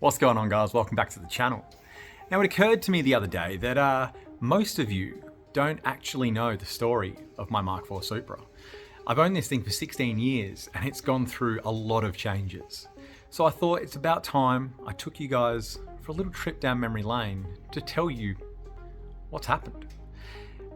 What's going on, guys? Welcome back to the channel. Now, it occurred to me the other day that most of you don't actually know the story of my Mk4 Supra. I've owned this thing for 16 years and it's gone through a lot of changes. So I thought it's about time I took you guys for a little trip down memory lane to tell you what's happened.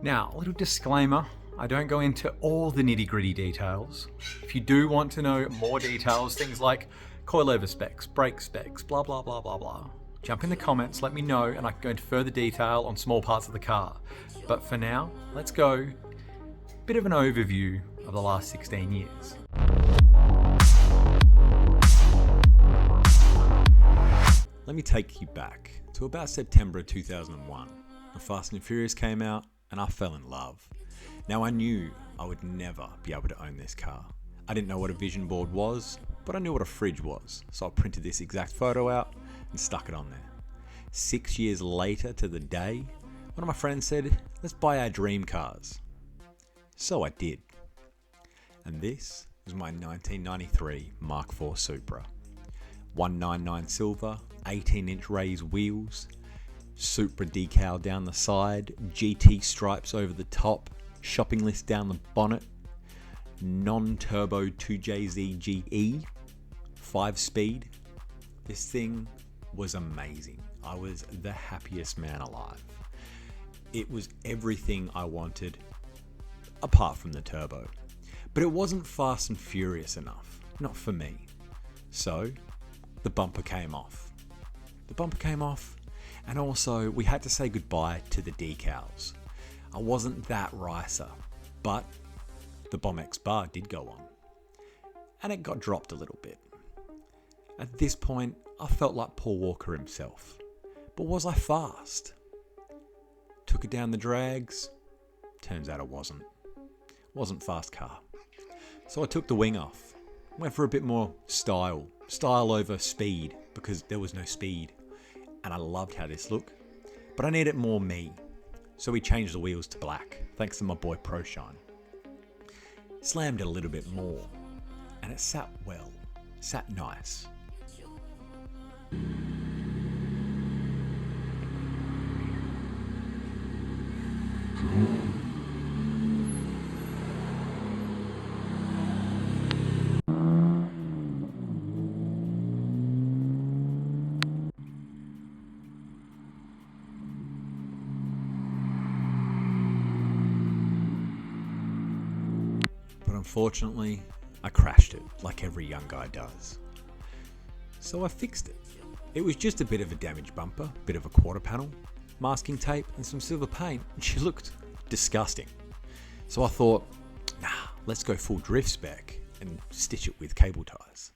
Now, a little disclaimer, I don't go into all the nitty-gritty details. If you do want to know more details, things like coilover specs, brake specs, blah, blah, blah, blah, blah, jump in the comments, let me know, and I can go into further detail on small parts of the car. But for now, let's go a bit of an overview of the last 16 years. Let me take you back to about September of 2001. The Fast and Furious came out and I fell in love. Now I knew I would never be able to own this car. I didn't know what a vision board was, but I knew what a fridge was. So I printed this exact photo out and stuck it on there. 6 years later to the day, one of my friends said, let's buy our dream cars. So I did. And this was my 1993 Mk4 Supra. 199 silver, 18-inch raised wheels, Supra decal down the side, GT stripes over the top, shopping list down the bonnet, non-turbo 2JZ GE, 5-speed. This thing was amazing. I was the happiest man alive. It was everything I wanted, apart from the turbo. But it wasn't fast and furious enough, not for me. So, the bumper came off. And also we had to say goodbye to the decals. I wasn't that ricer, but the Bomb-X bar did go on. And it got dropped a little bit. At this point, I felt like Paul Walker himself. But was I fast? Took it down the drags. Turns out it wasn't. Wasn't fast car. So I took the wing off. Went for a bit more style. Style over speed, because there was no speed. And I loved how this looked. But I needed more me. So we changed the wheels to black, thanks to my boy ProShine. Slammed it a little bit more. And it sat well. Sat nice. But unfortunately, I crashed it like every young guy does. So I fixed it. It was just a bit of a damaged bumper, bit of a quarter panel, masking tape and some silver paint, and she looked disgusting. So I thought, nah, let's go full drift spec and stitch it with cable ties.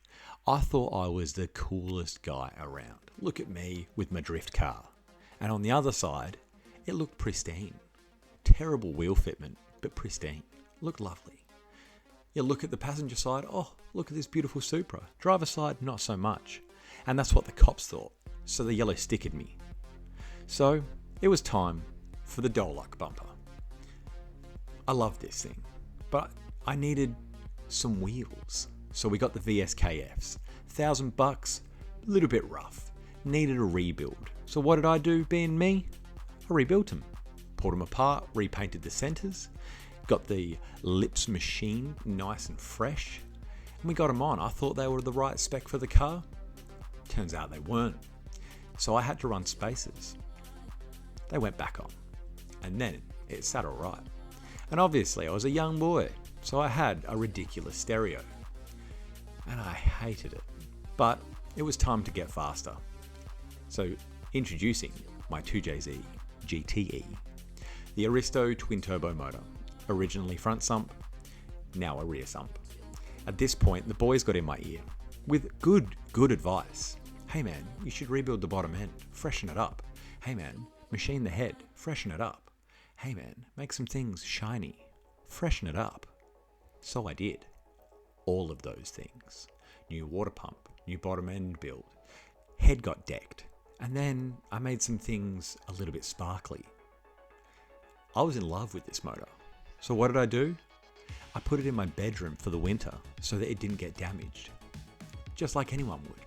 I thought I was the coolest guy around. Look at me with my drift car. And on the other side, it looked pristine. Terrible wheel fitment, but pristine. Looked lovely. You look at the passenger side, oh, look at this beautiful Supra. Driver side, not so much. And that's what the cops thought, so they yellow stickered me. So, it was time for the Doluck bumper. I love this thing, but I needed some wheels. So we got the VSKFs. $1,000, a little bit rough. Needed a rebuild. So what did I do, being me? I rebuilt them. Pulled them apart, repainted the centers, got the lips machined nice and fresh, and we got them on. I thought they were the right spec for the car. Turns out they weren't. So I had to run spacers. They went back on. And then it sat alright. And obviously I was a young boy, so I had a ridiculous stereo. And I hated it. But it was time to get faster. So introducing my 2JZ GTE. The Aristo twin turbo motor. Originally front sump, now a rear sump. At this point, the boys got in my ear with good advice. Hey man, you should rebuild the bottom end, freshen it up. Hey man, machine the head, freshen it up. Hey man, make some things shiny, freshen it up. So I did. All of those things. New water pump, new bottom end build, head got decked, and then I made some things a little bit sparkly. I was in love with this motor. So what did I do? I put it in my bedroom for the winter so that it didn't get damaged. Just like anyone would.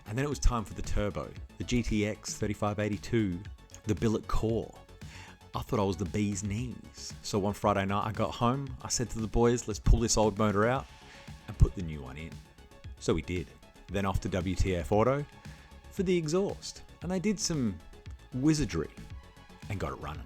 And then it was time for the turbo, the GTX 3582, the billet core. I thought I was the bee's knees. So one Friday night I got home, I said to the boys, let's pull this old motor out and put the new one in. So we did. Then off to WTF Auto for the exhaust. And they did some wizardry and got it running.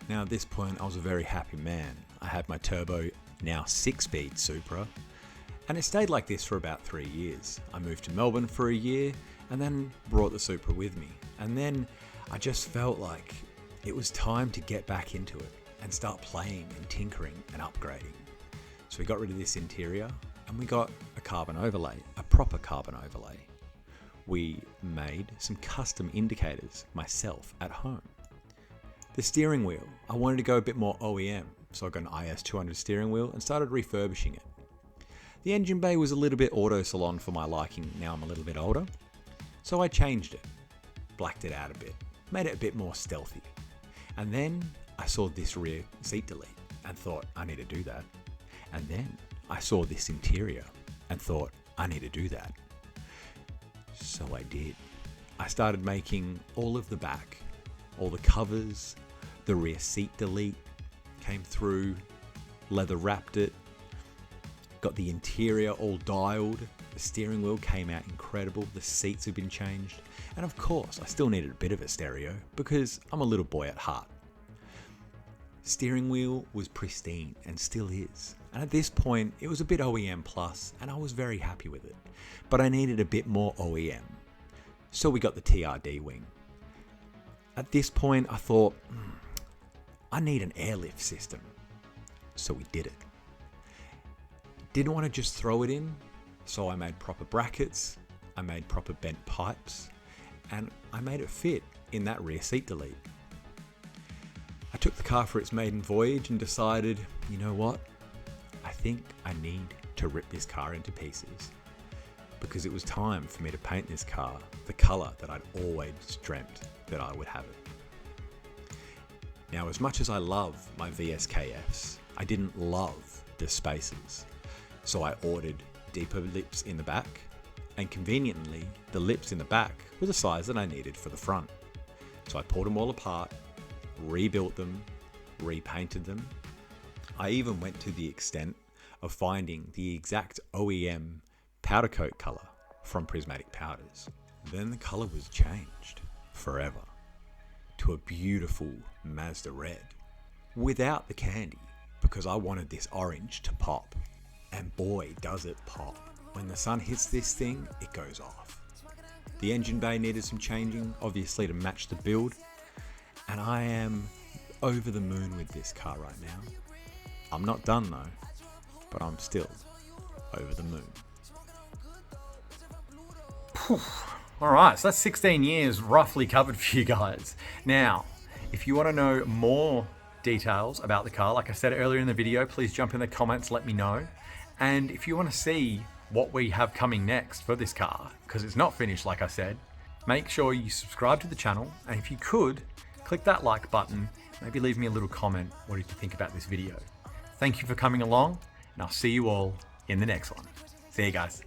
Now at this point I was a very happy man. I had my turbo, now 6-speed Supra, and it stayed like this for about 3 years. I moved to Melbourne for a year and then brought the Supra with me. And then I just felt like it was time to get back into it and start playing and tinkering and upgrading. So we got rid of this interior and we got a carbon overlay, a proper carbon overlay. We made some custom indicators myself at home. The steering wheel, I wanted to go a bit more OEM, so I got an IS200 steering wheel and started refurbishing it. The engine bay was a little bit auto salon for my liking, now I'm a little bit older, so I changed it, blacked it out a bit, made it a bit more stealthy. And then I saw this rear seat delete and thought I need to do that. And then I saw this interior and thought I need to do that. So I did. I started making all of the back, all the covers, the rear seat delete, came through, leather wrapped it, got the interior all dialed, the steering wheel came out incredible, the seats have been changed, and of course I still needed a bit of a stereo because I'm a little boy at heart. Steering wheel was pristine and still is, and at this point it was a bit OEM plus and I was very happy with it, but I needed a bit more OEM, so we got the TRD wing. At this point I thought, I need an airlift system. So we did it. Didn't want to just throw it in, so I made proper brackets, I made proper bent pipes, and I made it fit in that rear seat delete. I took the car for its maiden voyage and decided, you know what? I think I need to rip this car into pieces. Because it was time for me to paint this car the colour that I'd always dreamt that I would have it. Now, as much as I love my VSKFs, I didn't love the spacers. So I ordered deeper lips in the back, and conveniently, the lips in the back were the size that I needed for the front. So I pulled them all apart, rebuilt them, repainted them. I even went to the extent of finding the exact OEM powder coat colour from Prismatic Powders. Then the colour was changed forever to a beautiful Mazda red without the candy, because I wanted this orange to pop, and boy does it pop. When the sun hits this thing, it goes off. The engine bay needed some changing, obviously to match the build, and I am over the moon with this car right now. I'm not done though, but I'm still over the moon. Alright, so that's 16 years roughly covered for you guys. Now, if you want to know more details about the car, like I said earlier in the video, please jump in the comments, let me know. And if you want to see what we have coming next for this car, because it's not finished like I said, make sure you subscribe to the channel, and if you could, click that like button, maybe leave me a little comment, what did you think about this video? Thank you for coming along, and I'll see you all in the next one. See you guys.